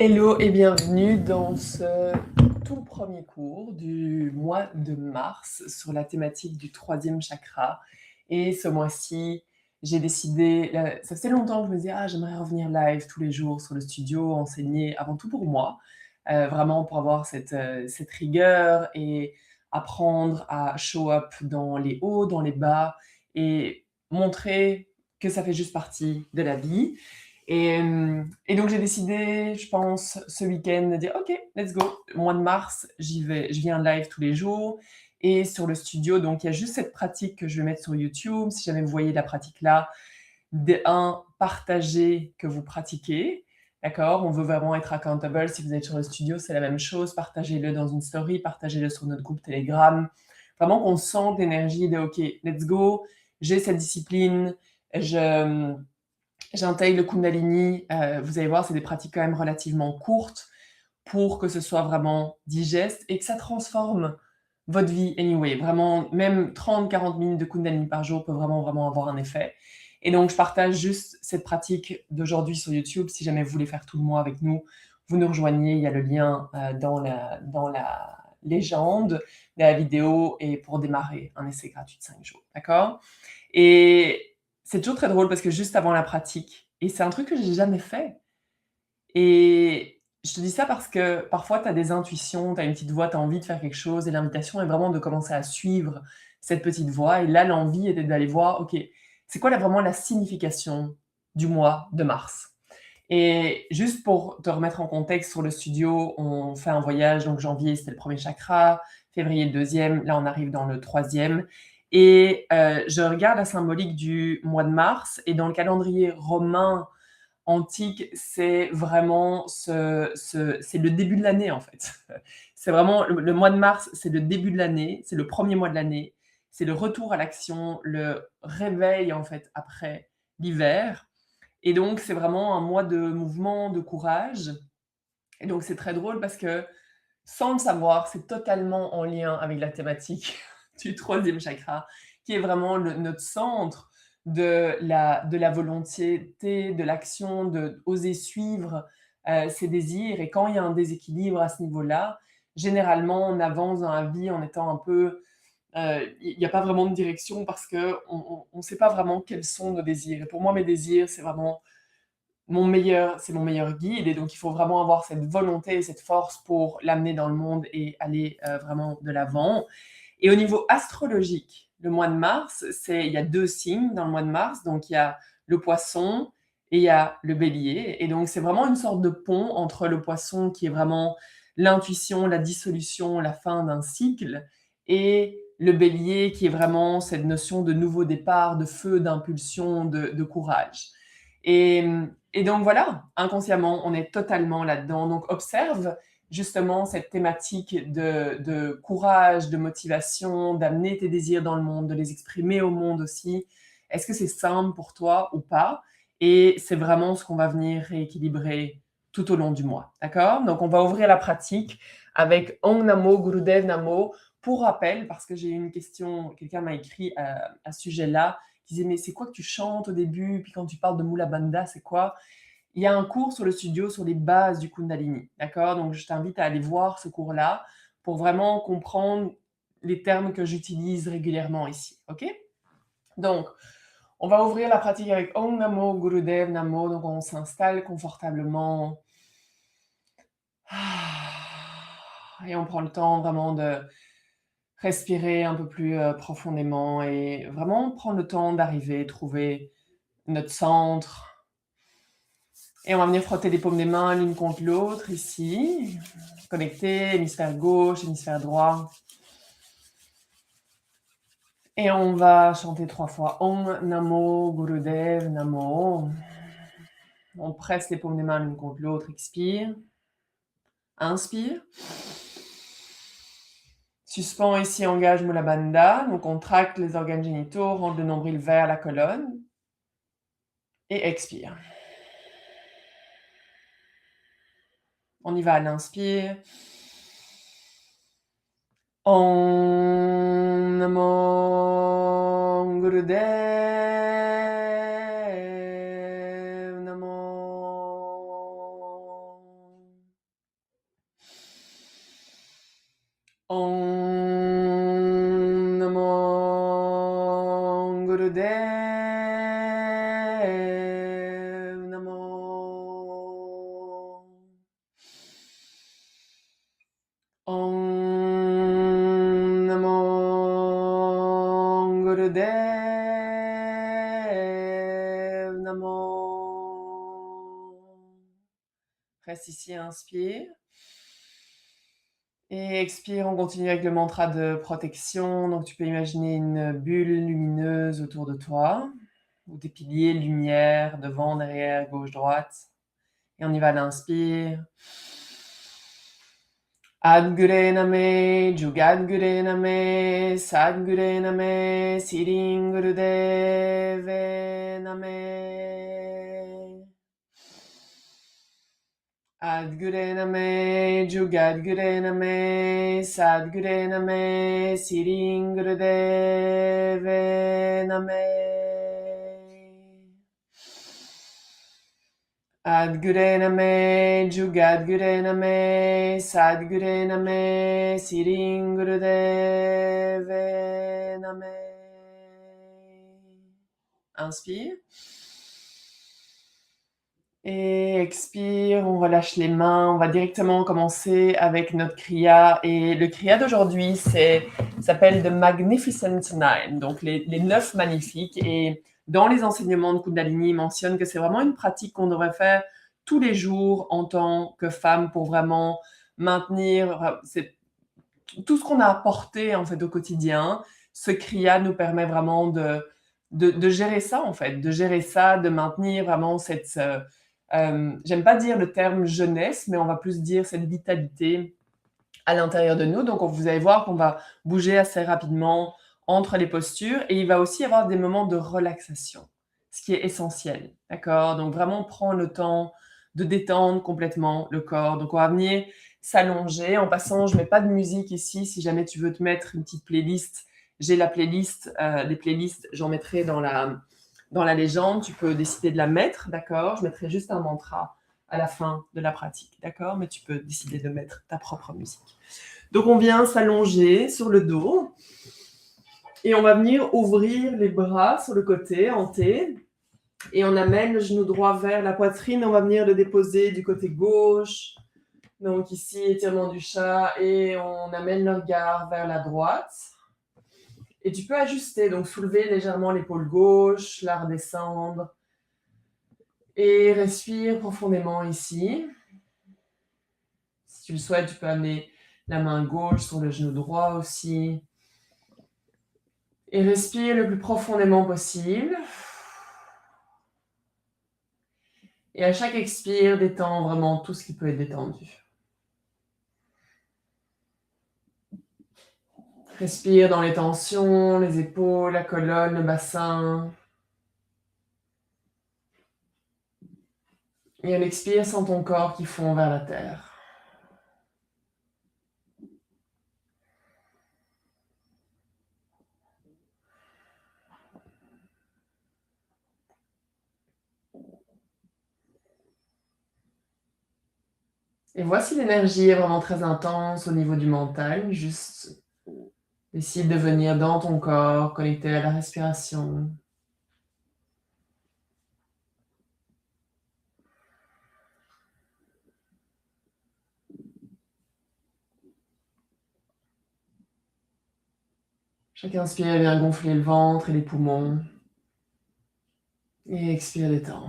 Hello et bienvenue dans ce tout premier cours du mois de mars sur la thématique du troisième chakra. Et ce mois-ci, j'ai décidé, ça faisait longtemps que je me disais, j'aimerais revenir live tous les jours sur le studio, enseigner avant tout pour moi, vraiment pour avoir cette rigueur et apprendre à show up dans les hauts, dans les bas et montrer que ça fait juste partie de la vie. Et donc j'ai décidé, je pense, ce week-end de dire OK, let's go. Mois de mars, j'y vais, je viens live tous les jours et sur le studio. Donc il y a juste cette pratique que je vais mettre sur YouTube. Si jamais vous voyez la pratique là, partagez que vous pratiquez. D'accord? On veut vraiment être accountable. Si vous êtes sur le studio, c'est la même chose. Partagez-le dans une story, partagez-le sur notre groupe Telegram. Vraiment qu'on sente l'énergie de OK, let's go. J'ai cette discipline. J'intègre le Kundalini, vous allez voir, c'est des pratiques quand même relativement courtes pour que ce soit vraiment digeste et que ça transforme votre vie anyway. Vraiment, même 30-40 minutes de Kundalini par jour peut vraiment, vraiment avoir un effet. Et donc, je partage juste cette pratique d'aujourd'hui sur YouTube. Si jamais vous voulez faire tout le mois avec nous, vous nous rejoignez. Il y a le lien dans la légende de la vidéo et pour démarrer un essai gratuit de 5 jours. D'accord? Et c'est toujours très drôle parce que juste avant la pratique, et c'est un truc que j'ai jamais fait. Et je te dis ça parce que parfois tu as des intuitions, tu as une petite voix, tu as envie de faire quelque chose et l'invitation est vraiment de commencer à suivre cette petite voix. Et là, l'envie était d'aller voir, OK, c'est quoi vraiment la signification du mois de mars? Et juste pour te remettre en contexte sur le studio, on fait un voyage, donc janvier c'était le premier chakra, février le deuxième, là on arrive dans le troisième. Et je regarde la symbolique du mois de mars et dans le calendrier romain antique, c'est vraiment c'est le début de l'année en fait. C'est vraiment le mois de mars, c'est le début de l'année, c'est le premier mois de l'année, c'est le retour à l'action, le réveil en fait après l'hiver. Et donc, c'est vraiment un mois de mouvement, de courage. Et donc, c'est très drôle parce que, sans le savoir, c'est totalement en lien avec la thématique du troisième chakra, qui est vraiment notre centre de la volonté, de l'action, de oser suivre ses désirs. Et quand il y a un déséquilibre à ce niveau-là, généralement, on avance dans la vie en étant un peu il n'y a pas vraiment de direction parce qu'on ne sait pas vraiment quels sont nos désirs. Et pour moi, mes désirs, c'est vraiment c'est mon meilleur guide. Et donc, il faut vraiment avoir cette volonté et cette force pour l'amener dans le monde et aller vraiment de l'avant. Et au niveau astrologique, le mois de mars, il y a 2 signes dans le mois de mars. Donc, il y a le poisson et il y a le bélier. Et donc, c'est vraiment une sorte de pont entre le poisson qui est vraiment l'intuition, la dissolution, la fin d'un cycle, et le bélier qui est vraiment cette notion de nouveau départ, de feu, d'impulsion, de courage. Et, et donc voilà, inconsciemment, on est totalement là-dedans. Donc observe justement cette thématique de courage, de motivation, d'amener tes désirs dans le monde, de les exprimer au monde aussi. Est-ce que c'est simple pour toi ou pas? Et c'est vraiment ce qu'on va venir rééquilibrer tout au long du mois. D'accord? Donc on va ouvrir la pratique avec Om Namo Gurudev Namo. Pour rappel, parce que j'ai eu une question, quelqu'un m'a écrit à ce sujet-là, qui disait mais c'est quoi que tu chantes au début, puis quand tu parles de Mula Bandha, c'est quoi? Il y a un cours sur le studio sur les bases du Kundalini, d'accord? Donc je t'invite à aller voir ce cours-là pour vraiment comprendre les termes que j'utilise régulièrement ici, ok? Donc, on va ouvrir la pratique avec Om Namo Gurudev Namo. Donc on s'installe confortablement. Et on prend le temps vraiment de respirer un peu plus profondément et vraiment prendre le temps d'arriver, trouver notre centre. Et on va venir frotter les paumes des mains l'une contre l'autre ici. Connecter, hémisphère gauche, hémisphère droit. Et on va chanter 3 fois Om Namo Gurudev Namo. On presse les paumes des mains l'une contre l'autre. Expire. Inspire. Suspend ici, engage Mula Bandha. Donc on tracte les organes génitaux, rentre le nombril vers la colonne. Et expire. On y va à l'inspire. Om Namo Gurudev Namo. Om Namo Gurudev Namo. Om Namo Gurudev Namo. Reste ici, inspire. Et expire, on continue avec le mantra de protection. Donc tu peux imaginer une bulle lumineuse autour de toi, ou des piliers, lumière, devant, derrière, gauche, droite. Et on y va à l'inspire. Adgure Name, Jugadgure Name, Sadgure Name, Sirin Gurudeve Name. Adgure Name, Jugadgure Name, Sadgure Name, Sirin Gurudeve Name. Adgure Name, Jugadgure Name, Sadgure Name, Sirin Gurudeve Name. Inspire. Et expire, on relâche les mains, on va directement commencer avec notre kriya. Et le kriya d'aujourd'hui s'appelle The Magnificent Nine, donc les 9 magnifiques. Et dans les enseignements de Kundalini, il mentionne que c'est vraiment une pratique qu'on devrait faire tous les jours en tant que femme pour vraiment maintenir tout ce qu'on a apporté en fait au quotidien. Ce kriya nous permet vraiment de gérer ça en fait, de gérer ça, de maintenir vraiment cette j'aime pas dire le terme jeunesse, mais on va plus dire cette vitalité à l'intérieur de nous. Donc vous allez voir qu'on va bouger assez rapidement entre les postures, et il va aussi y avoir des moments de relaxation, ce qui est essentiel, d'accord? Donc vraiment prendre le temps de détendre complètement le corps. Donc on va venir s'allonger. En passant, je mets pas de musique ici. Si jamais tu veux te mettre une petite playlist, j'ai la playlist, les playlists, j'en mettrai dans la légende. Tu peux décider de la mettre, d'accord? Je mettrai juste un mantra à la fin de la pratique, d'accord? Mais tu peux décider de mettre ta propre musique. Donc on vient s'allonger sur le dos et on va venir ouvrir les bras sur le côté en T, et on amène le genou droit vers la poitrine. On va venir le déposer du côté gauche. Donc ici, étirement du chat, et on amène le regard vers la droite. Et tu peux ajuster, donc soulever légèrement l'épaule gauche, la redescendre. Et respire profondément ici. Si tu le souhaites, tu peux amener la main gauche sur le genou droit aussi. Et respire le plus profondément possible. Et à chaque expire, détends vraiment tout ce qui peut être détendu. Respire dans les tensions, les épaules, la colonne, le bassin. Et à l'expire, sens ton corps qui fond vers la terre. Et voici l'énergie est vraiment très intense au niveau du mental. Juste décide de venir dans ton corps, connecté à la respiration. Chaque inspire vient gonfler le ventre et les poumons. Et expire, détends.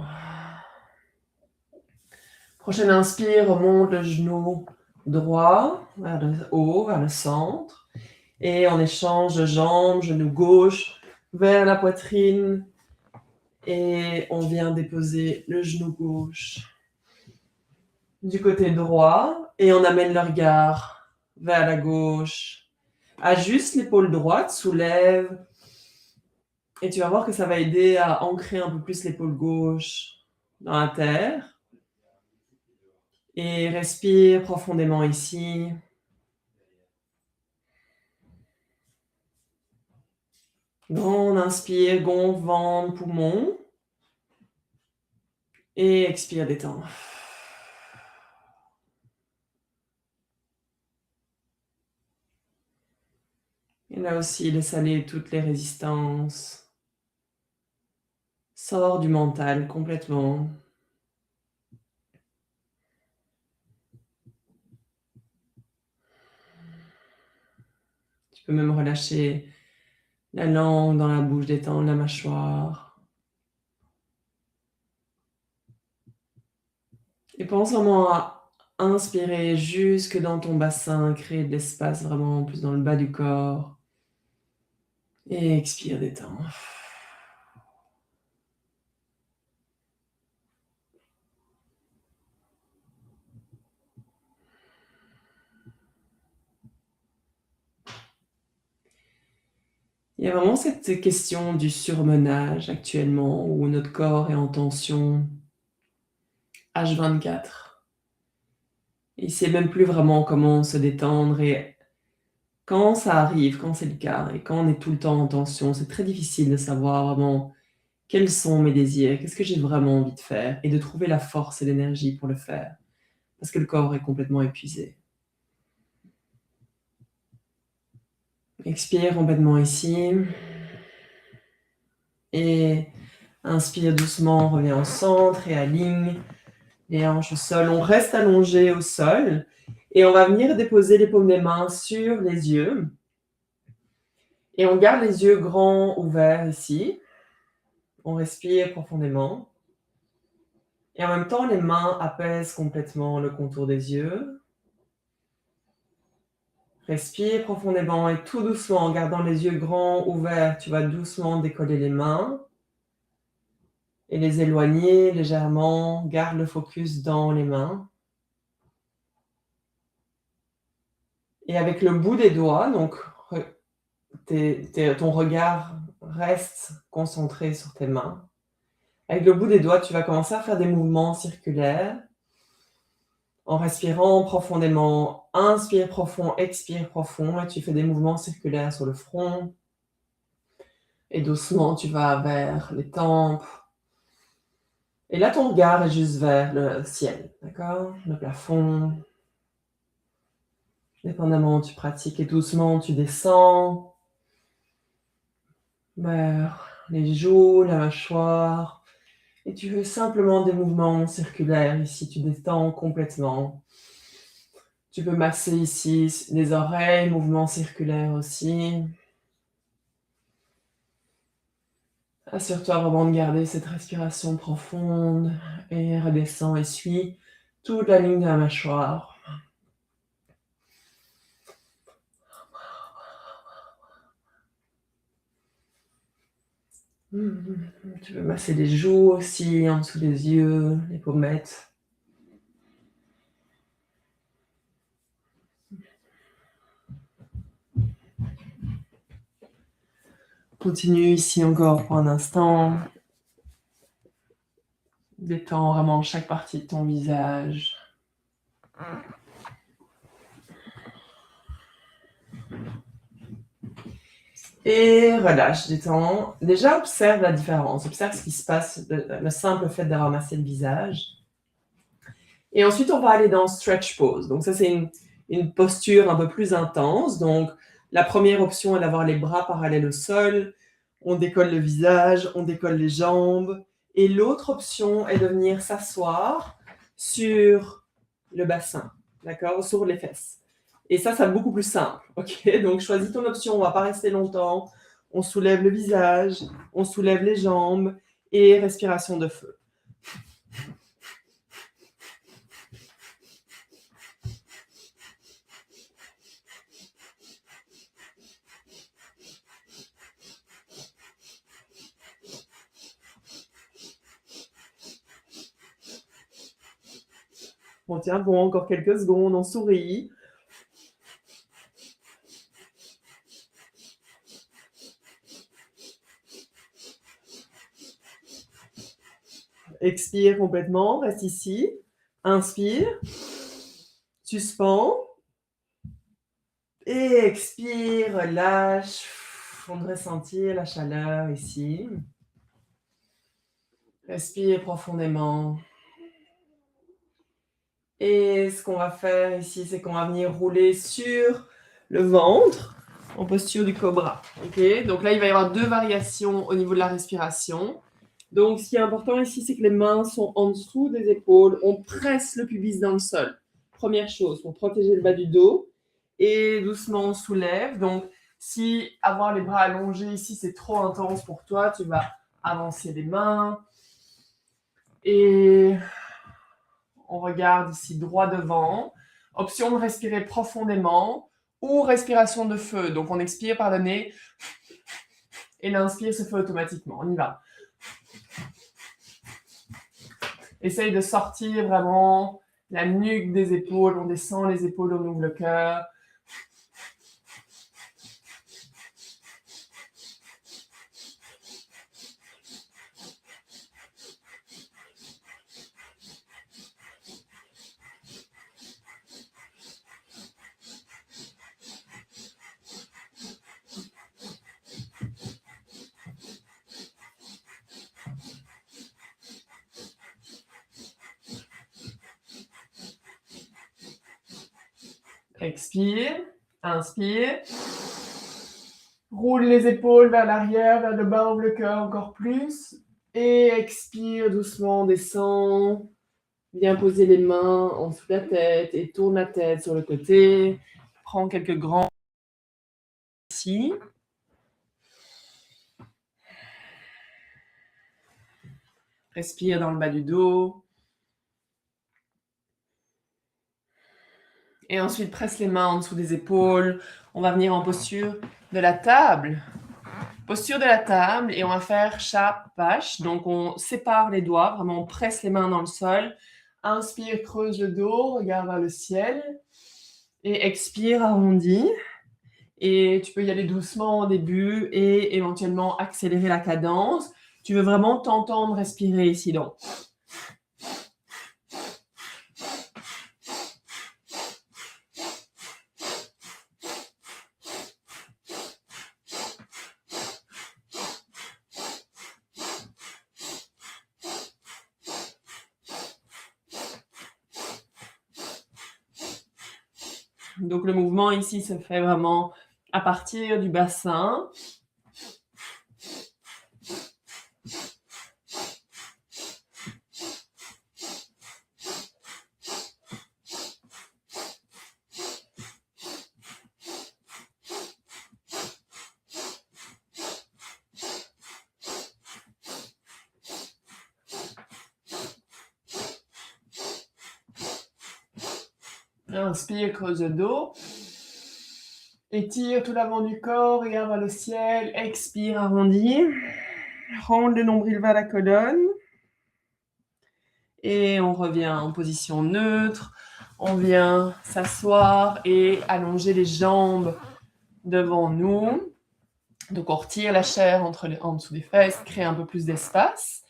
Prochaine inspire, remonte le genou droit vers le haut, vers le centre. Et on échange de jambes, genou gauche vers la poitrine. Et on vient déposer le genou gauche du côté droit. Et on amène le regard vers la gauche. Ajuste l'épaule droite, soulève. Et tu vas voir que ça va aider à ancrer un peu plus l'épaule gauche dans la terre. Et respire profondément ici. Grande inspire, gonfle, ventre, poumon. Et expire, détends. Et là aussi, laisse aller toutes les résistances. Sors du mental complètement. Tu peux même relâcher la langue dans la bouche, détendre la mâchoire. Et pense vraiment à inspirer jusque dans ton bassin, créer de l'espace vraiment plus dans le bas du corps. Et expire, détends. Il y a vraiment cette question du surmenage actuellement, où notre corps est en tension H24. Et il sait même plus vraiment comment se détendre. Et quand ça arrive, quand c'est le cas, et quand on est tout le temps en tension, c'est très difficile de savoir vraiment quels sont mes désirs, qu'est-ce que j'ai vraiment envie de faire, et de trouver la force et l'énergie pour le faire, parce que le corps est complètement épuisé. Expire complètement ici. Et inspire doucement, reviens au centre et aligne les hanches au sol. On reste allongé au sol et on va venir déposer les paumes des mains sur les yeux. Et on garde les yeux grands ouverts ici. On respire profondément. Et en même temps, les mains apaisent complètement le contour des yeux. Respire profondément et tout doucement, en gardant les yeux grands ouverts, tu vas doucement décoller les mains et les éloigner légèrement. Garde le focus dans les mains. Et avec le bout des doigts, donc ton regard reste concentré sur tes mains. Avec le bout des doigts, tu vas commencer à faire des mouvements circulaires en respirant profondément. Inspire profond, expire profond, et tu fais des mouvements circulaires sur le front. Et doucement, tu vas vers les tempes. Et là, ton regard est juste vers le ciel, d'accord? Le plafond. Dépendamment où tu pratiques, et doucement, tu descends vers les joues, la mâchoire. Et tu fais simplement des mouvements circulaires ici, tu détends complètement. Tu peux masser ici les oreilles, mouvements circulaires aussi. Assure-toi vraiment de garder cette respiration profonde et redescends et suis toute la ligne de la mâchoire. Tu peux masser les joues aussi, en dessous des yeux, les pommettes. Continue ici encore pour un instant. Détends vraiment chaque partie de ton visage. Et relâche, détends. Déjà, observe la différence. Observe ce qui se passe, le simple fait d'avoir massé le visage. Et ensuite, on va aller dans stretch pose. Donc ça, c'est une posture un peu plus intense. Donc, la première option est d'avoir les bras parallèles au sol. On décolle le visage, on décolle les jambes. Et l'autre option est de venir s'asseoir sur le bassin, d'accord, sur les fesses. Et ça, c'est beaucoup plus simple, ok? Donc, choisis ton option, on ne va pas rester longtemps. On soulève le visage, on soulève les jambes et respiration de feu. On tient bon, encore quelques secondes, on sourit. Expire complètement, reste ici. Inspire. Suspends. Et expire, lâche. On devrait sentir la chaleur ici. Respire profondément. Et ce qu'on va faire ici, c'est qu'on va venir rouler sur le ventre. en posture du cobra. Ok, donc là, il va y avoir 2 variations au niveau de la respiration. Donc, ce qui est important ici, c'est que les mains sont en dessous des épaules. On presse le pubis dans le sol. Première chose, pour protéger le bas du dos. Et doucement, on soulève. Donc, si avoir les bras allongés ici, c'est trop intense pour toi, tu vas avancer les mains. Et on regarde ici droit devant. Option de respirer profondément ou respiration de feu. Donc, on expire par le nez et l'inspire se fait automatiquement. On y va. Essaye de sortir vraiment la nuque des épaules. On descend les épaules, on ouvre le cœur. Expire, inspire. Roule les épaules vers l'arrière, vers le bas, ouvre le cœur encore plus. Et expire doucement, descend. Viens poser les mains en dessous de la tête et tourne la tête sur le côté. Prends quelques grands ici. Respire dans le bas du dos. Et ensuite, presse les mains en dessous des épaules. On va venir en posture de la table. Posture de la table et on va faire chat vache. Donc, on sépare les doigts, vraiment on presse les mains dans le sol. Inspire, creuse le dos, regarde vers le ciel. Et expire, arrondis. Et tu peux y aller doucement au début et éventuellement accélérer la cadence. Tu veux vraiment t'entendre respirer ici. Donc, le mouvement ici se fait vraiment à partir du bassin. Inspire, creuse le dos. Étire tout l'avant du corps, regarde vers le ciel. Expire, arrondis. Ronde le nombril vers la colonne. Et on revient en position neutre. On vient s'asseoir et allonger les jambes devant nous. Donc, on retire la chair en dessous des fesses, créer un peu plus d'espace.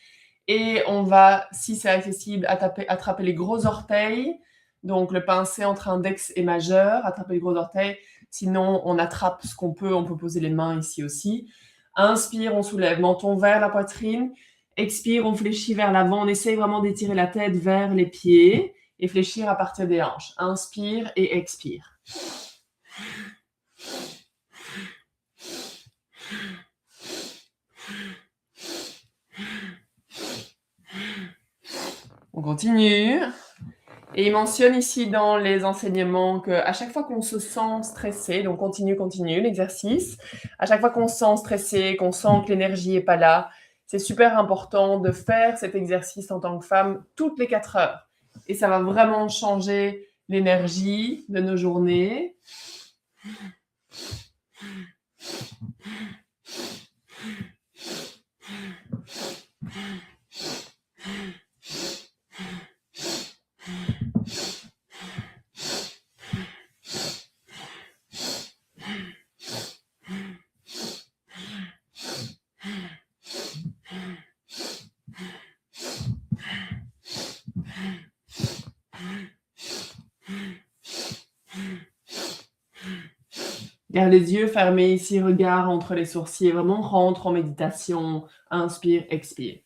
Et on va, si c'est accessible, attraper les gros orteils. Donc, le pincé entre index et majeur, attraper les gros orteils. Sinon, on attrape ce qu'on peut. On peut poser les mains ici aussi. Inspire, on soulève menton vers la poitrine. Expire, on fléchit vers l'avant. On essaye vraiment d'étirer la tête vers les pieds et fléchir à partir des hanches. Inspire et expire. On continue. Et il mentionne ici dans les enseignements qu'à chaque fois qu'on se sent stressé, donc continue l'exercice, à chaque fois qu'on se sent stressé, qu'on sent que l'énergie n'est pas là, c'est super important de faire cet exercice en tant que femme toutes les 4 heures. Et ça va vraiment changer l'énergie de nos journées. Garde les yeux fermés ici, regard entre les sourcils, vraiment rentre en méditation, inspire, expire.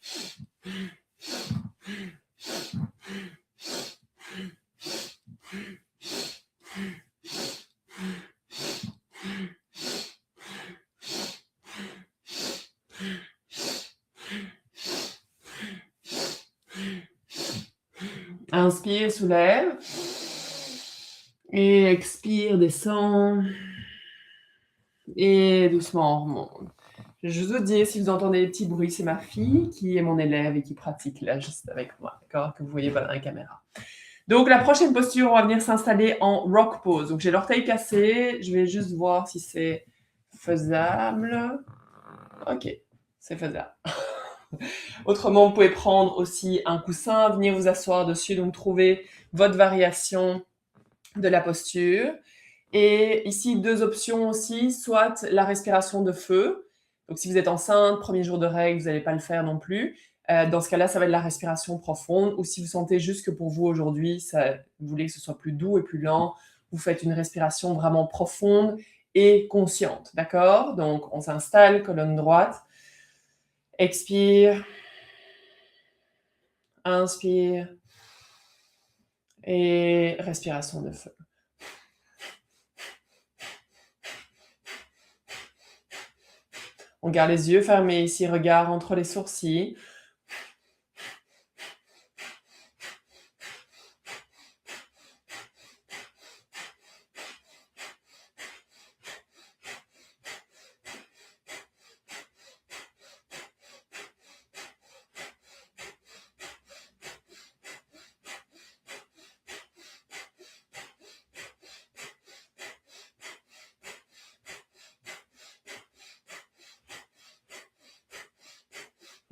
Inspire, soulève. Et expire, descend. Et doucement, on remonte. Je veux dire, si vous entendez des petits bruits, c'est ma fille qui est mon élève et qui pratique là, juste avec moi, d'accord? Que vous voyez pas dans la caméra. Donc, la prochaine posture, on va venir s'installer en rock pose. Donc, j'ai l'orteil cassé. Je vais juste voir si c'est faisable. Ok, c'est faisable. Autrement, vous pouvez prendre aussi un coussin, venir vous asseoir dessus, donc trouver votre variation de la posture. Et ici, deux options aussi, soit la respiration de feu. Donc, si vous êtes enceinte, premier jour de règle, vous n'allez pas le faire non plus. Dans ce cas-là, ça va être la respiration profonde. Ou si vous sentez juste que pour vous aujourd'hui, vous voulez que ce soit plus doux et plus lent, vous faites une respiration vraiment profonde et consciente. D'accord? Donc, on s'installe, colonne droite. Expire. Inspire. Et respiration de feu. On garde les yeux fermés ici, regard entre les sourcils.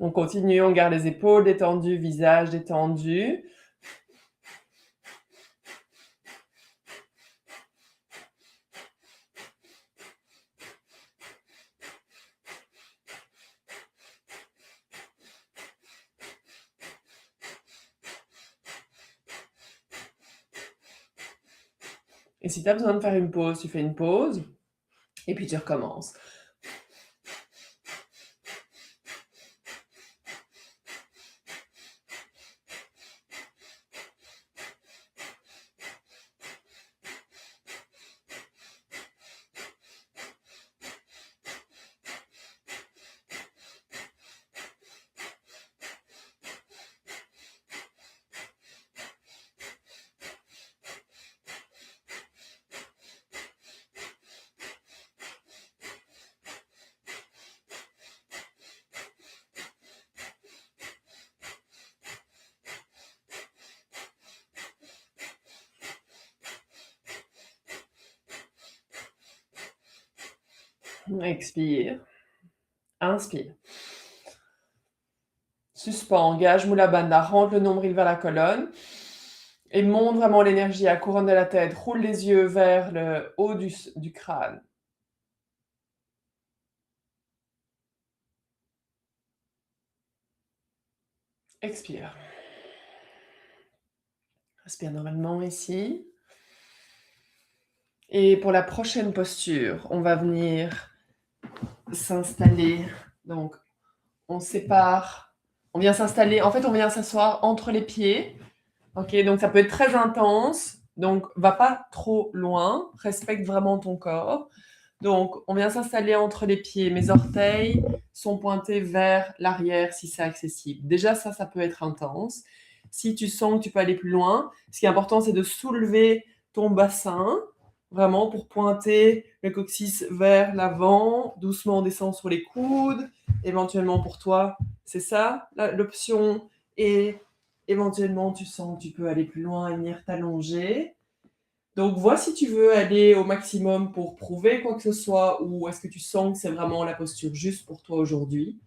On continue, on garde les épaules détendues, visage détendu. Et si tu as besoin de faire une pause, tu fais une pause. Et puis tu recommences. Expire. Inspire. Suspends, engage Mula Bandha, rentre le nombril vers la colonne. Et monte vraiment l'énergie à la couronne de la tête. Roule les yeux vers le haut du crâne. Expire. Respire normalement ici. Et pour la prochaine posture, on va venir s'installer. Donc, on sépare. On vient s'installer. En fait, on vient s'asseoir entre les pieds. Ok, donc ça peut être très intense. Donc, va pas trop loin. Respecte vraiment ton corps. Donc, on vient s'installer entre les pieds. Mes orteils sont pointés vers l'arrière si c'est accessible. Déjà, ça peut être intense. Si tu sens que tu peux aller plus loin, ce qui est important, c'est de soulever ton bassin, vraiment pour pointer le coccyx vers l'avant. Doucement, on descend sur les coudes. Éventuellement, pour toi, c'est ça l'option. Et éventuellement, tu sens que tu peux aller plus loin et venir t'allonger. Donc, vois si tu veux aller au maximum pour prouver quoi que ce soit ou est-ce que tu sens que c'est vraiment la posture juste pour toi aujourd'hui.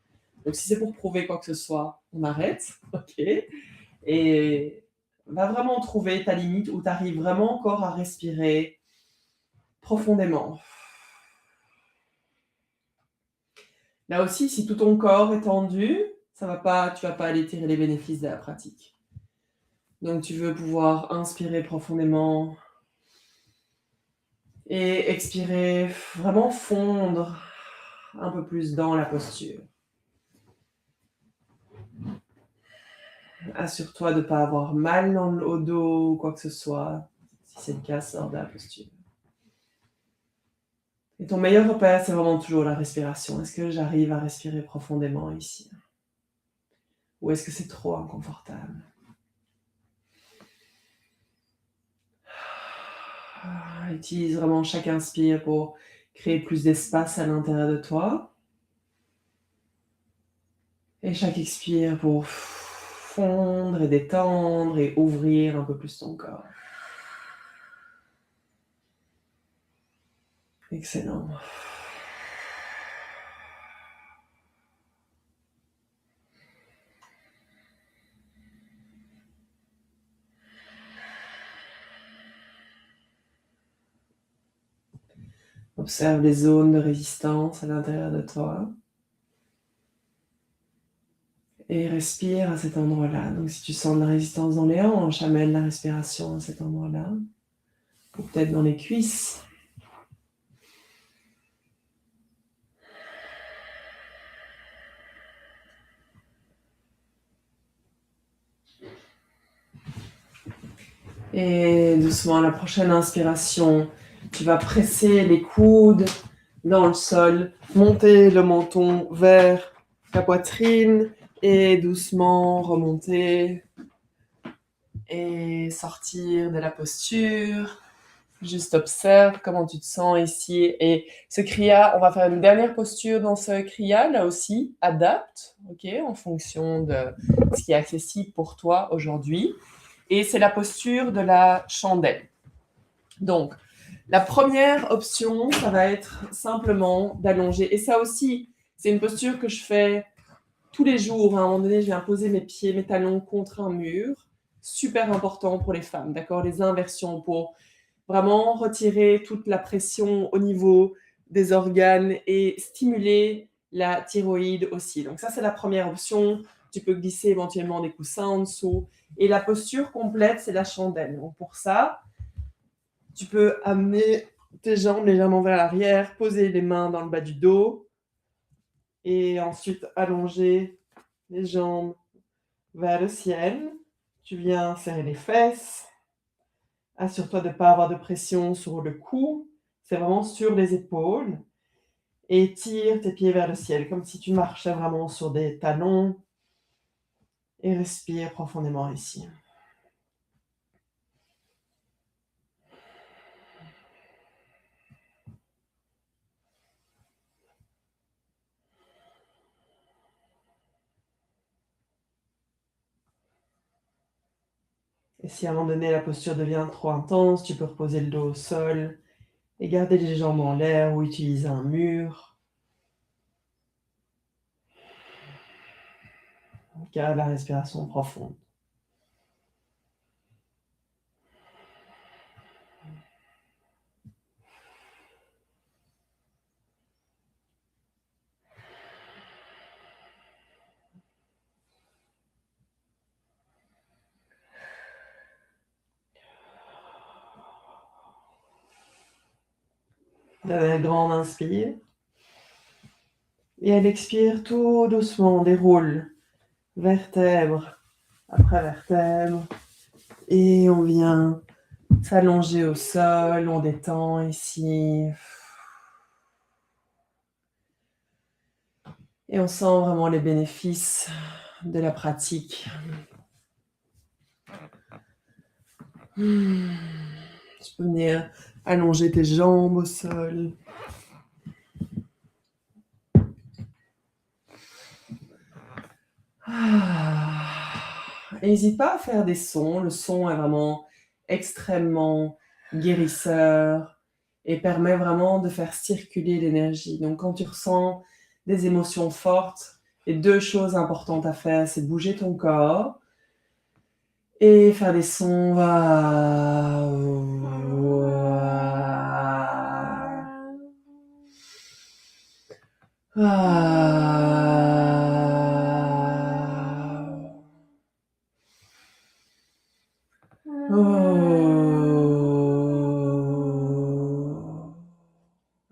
Donc, si c'est pour prouver quoi que ce soit, on arrête. OK. Et va vraiment trouver ta limite où tu arrives vraiment encore à respirer profondément. Là aussi, si tout ton corps est tendu, tu vas pas aller tirer les bénéfices de la pratique. Donc, tu veux pouvoir inspirer profondément et expirer, vraiment fondre un peu plus dans la posture. Assure-toi de ne pas avoir mal au dos ou quoi que ce soit. Si c'est le cas, sors de la posture. Et ton meilleur repère, c'est vraiment toujours la respiration. Est-ce que j'arrive à respirer profondément ici? Ou est-ce que c'est trop inconfortable? Utilise vraiment chaque inspire pour créer plus d'espace à l'intérieur de toi. Et chaque expire pour fondre et détendre et ouvrir un peu plus ton corps. Excellent. Observe les zones de résistance à l'intérieur de toi. Et respire à cet endroit-là. Donc si tu sens de la résistance dans les hanches, amène la respiration à cet endroit-là. Ou peut-être dans les cuisses. Et doucement, à la prochaine inspiration, tu vas presser les coudes dans le sol, monter le menton vers la poitrine et doucement remonter et sortir de la posture. Juste observe comment tu te sens ici. Et ce kriya, on va faire une dernière posture dans ce kriya, là aussi, adapte, en fonction de ce qui est accessible pour toi aujourd'hui. Et c'est la posture de la chandelle. Donc, la première option, ça va être simplement d'allonger. Et ça aussi, c'est une posture que je fais tous les jours. À un moment donné, je viens poser mes pieds, mes talons contre un mur. Super important pour les femmes, d'accord? Les inversions pour vraiment retirer toute la pression au niveau des organes et stimuler la thyroïde aussi. Donc ça, c'est la première option. Tu peux glisser éventuellement des coussins en dessous. Et la posture complète, c'est la chandelle. Donc pour ça, tu peux amener tes jambes légèrement vers l'arrière, poser les mains dans le bas du dos et ensuite allonger les jambes vers le ciel. Tu viens serrer les fesses. Assure-toi de ne pas avoir de pression sur le cou. C'est vraiment sur les épaules. Et tire tes pieds vers le ciel, comme si tu marchais vraiment sur des talons. Et respire profondément ici. Et si à un moment donné la posture devient trop intense, tu peux reposer le dos au sol et garder les jambes en l'air ou utiliser un mur. Garde la respiration profonde. Dernière grande inspire. Et elle expire tout doucement, on déroule vertèbre après vertèbre. Et on vient s'allonger au sol, on détend ici. Et on sent vraiment les bénéfices de la pratique. Tu peux venir allonger tes jambes au sol. N'hésite pas à faire des sons. Le son est vraiment extrêmement guérisseur et permet vraiment de faire circuler l'énergie. Donc quand tu ressens des émotions fortes, les deux choses importantes à faire, c'est bouger ton corps et faire des sons.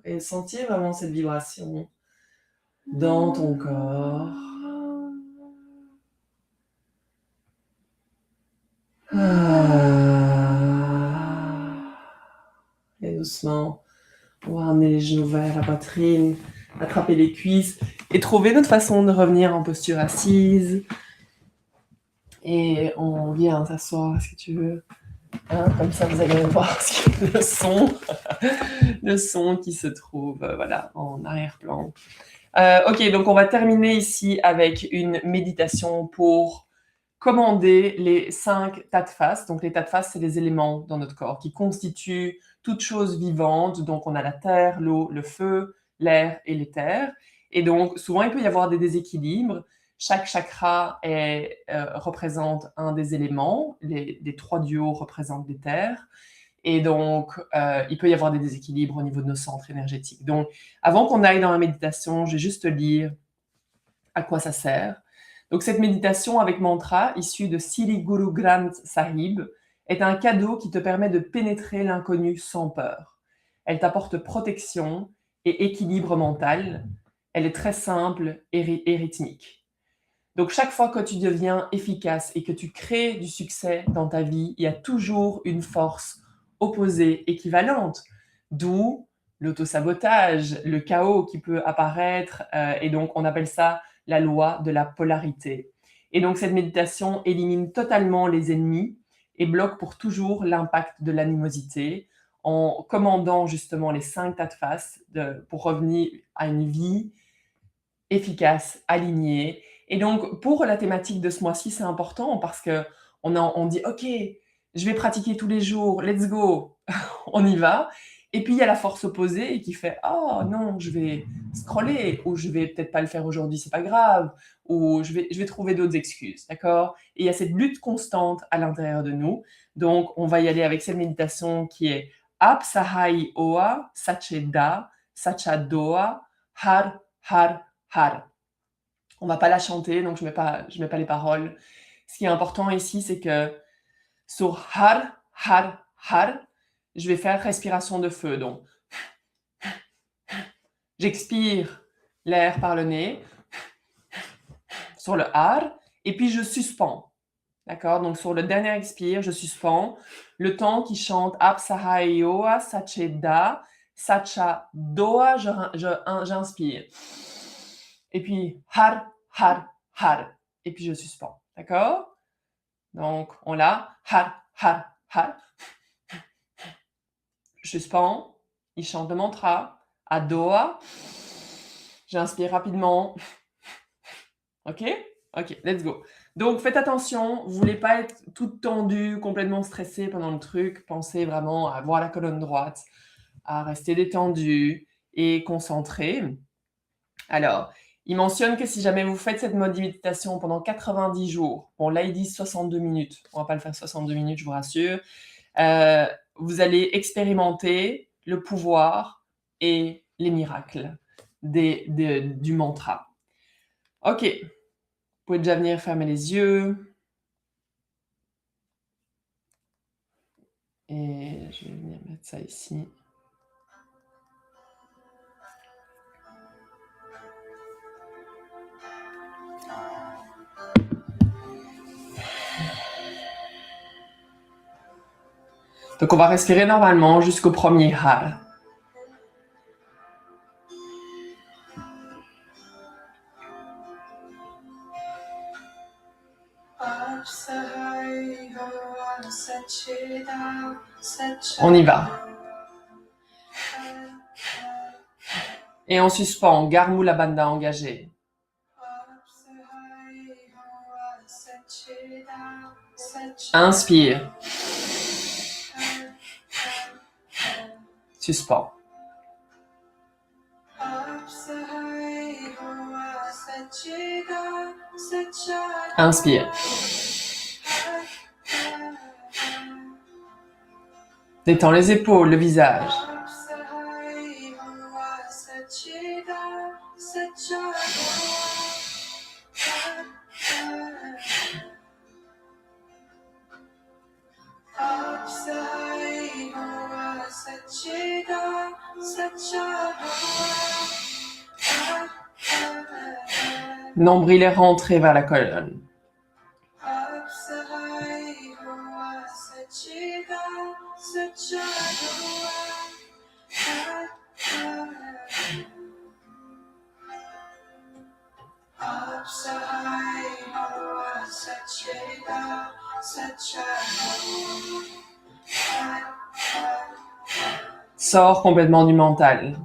Et sentir vraiment cette vibration dans ton corps. Et doucement, on va ramener les genoux vers la poitrine, attraper les cuisses et trouver notre façon de revenir en posture assise. Et on vient s'asseoir si tu veux Hein, comme ça, vous allez voir le son, le son qui se trouve voilà, en arrière-plan. Ok, donc on va terminer ici avec une méditation pour commander les 5 tattvas. Donc les tattvas, c'est les éléments dans notre corps qui constituent toute chose vivante. Donc on a la terre, l'eau, le feu, l'air et l'éther. Et donc souvent il peut y avoir des déséquilibres. Chaque chakra représente un des éléments. Les 3 duos représentent les terres. Et donc, il peut y avoir des déséquilibres au niveau de nos centres énergétiques. Donc, avant qu'on aille dans la méditation, je vais juste te dire à quoi ça sert. Donc, cette méditation avec mantra, issue de Sri Guru Granth Sahib, est un cadeau qui te permet de pénétrer l'inconnu sans peur. Elle t'apporte protection et équilibre mental. Elle est très simple et rythmique. Donc, chaque fois que tu deviens efficace et que tu crées du succès dans ta vie, il y a toujours une force opposée équivalente, d'où l'autosabotage, le chaos qui peut apparaître, et donc on appelle ça la loi de la polarité. Et donc cette méditation élimine totalement les ennemis et bloque pour toujours l'impact de l'animosité en commandant justement les 5 tattvas pour revenir à une vie efficace, alignée. Et donc, pour la thématique de ce mois-ci, c'est important parce qu'on dit, OK, je vais pratiquer tous les jours, let's go, on y va. Et puis, il y a la force opposée qui fait, oh non, je vais scroller, ou je vais peut-être pas le faire aujourd'hui, c'est pas grave, ou je vais trouver d'autres excuses, d'accord? Et il y a cette lutte constante à l'intérieur de nous. Donc, on va y aller avec cette méditation qui est Apsahai Oa, Sacheda, Sachadoa, Har, Har, Har. On va pas la chanter, donc je mets pas les paroles. Ce qui est important ici, c'est que sur har, har, har, je vais faire respiration de feu. Donc, j'expire l'air par le nez sur le har, et puis je suspends. D'accord? Donc, sur le dernier expire, je suspends le temps qui chante Apsahayoa, Sacheda, Sacha Doa, j'inspire. Et puis, har, har, har. Et puis, je suspends. D'accord? Donc, on l'a. Har, har, har. Je suspends. Il chante le mantra. À Doa. J'inspire rapidement. OK? OK, let's go. Donc, faites attention. Vous voulez pas être toute tendue, complètement stressée pendant le truc. Pensez vraiment à avoir la colonne droite, à rester détendu et concentré. Alors, il mentionne que si jamais vous faites cette mode de méditation pendant 90 jours, bon là ils disent 62 minutes, on va pas le faire 62 minutes, je vous rassure, vous allez expérimenter le pouvoir et les miracles du mantra. Ok, vous pouvez déjà venir fermer les yeux. Et je vais venir mettre ça ici. Donc on va respirer normalement jusqu'au premier har. On y va. Et on suspend, Garmula Bandha engagé. Inspire. Suspend. Inspire. Détends les épaules, le visage. Nombril est rentré vers la colonne. Sors complètement du mental.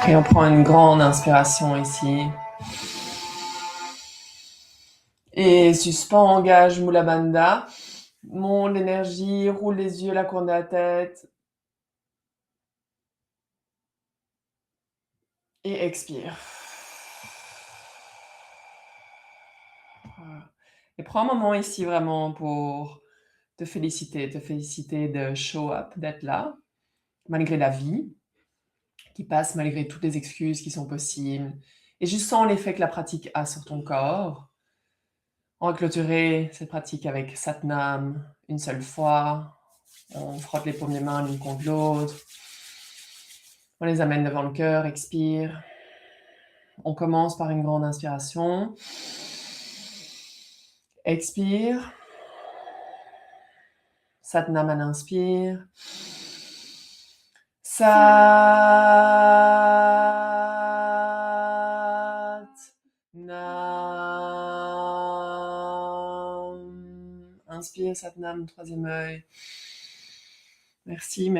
Et on prend une grande inspiration ici. Et suspend, engage Mula Bandha. Monte l'énergie, roule les yeux, la courbe de la tête. Et expire. Voilà. Et prends un moment ici vraiment pour te féliciter de show up, d'être là, malgré la vie qui passe, malgré toutes les excuses qui sont possibles. Et juste sens l'effet que la pratique a sur ton corps. On va clôturer cette pratique avec Satnam une seule fois. On frotte les paumes des mains l'une contre l'autre. On les amène devant le cœur, expire. On commence par une grande inspiration. Expire. Satnam à l'inspire. Satnam. Inspire, Satnam, troisième œil. Merci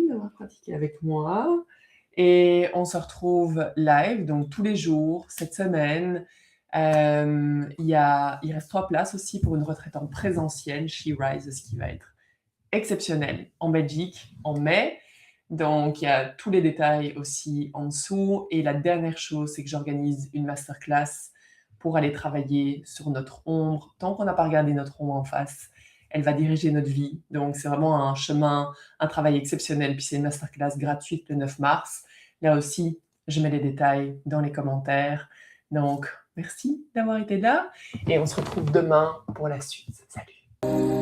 d'avoir pratiqué avec moi. Et on se retrouve live, donc tous les jours, cette semaine. Il reste 3 places aussi pour une retraite en présentiel, She Rises, qui va être exceptionnelle en Belgique en mai. Donc, il y a tous les détails aussi en dessous. Et la dernière chose, c'est que j'organise une masterclass pour aller travailler sur notre ombre. Tant qu'on n'a pas regardé notre ombre en face, elle va diriger notre vie. Donc, c'est vraiment un chemin, un travail exceptionnel. Puis, c'est une masterclass gratuite le 9 mars. Là aussi, je mets les détails dans les commentaires. Donc, merci d'avoir été là. Et on se retrouve demain pour la suite. Salut!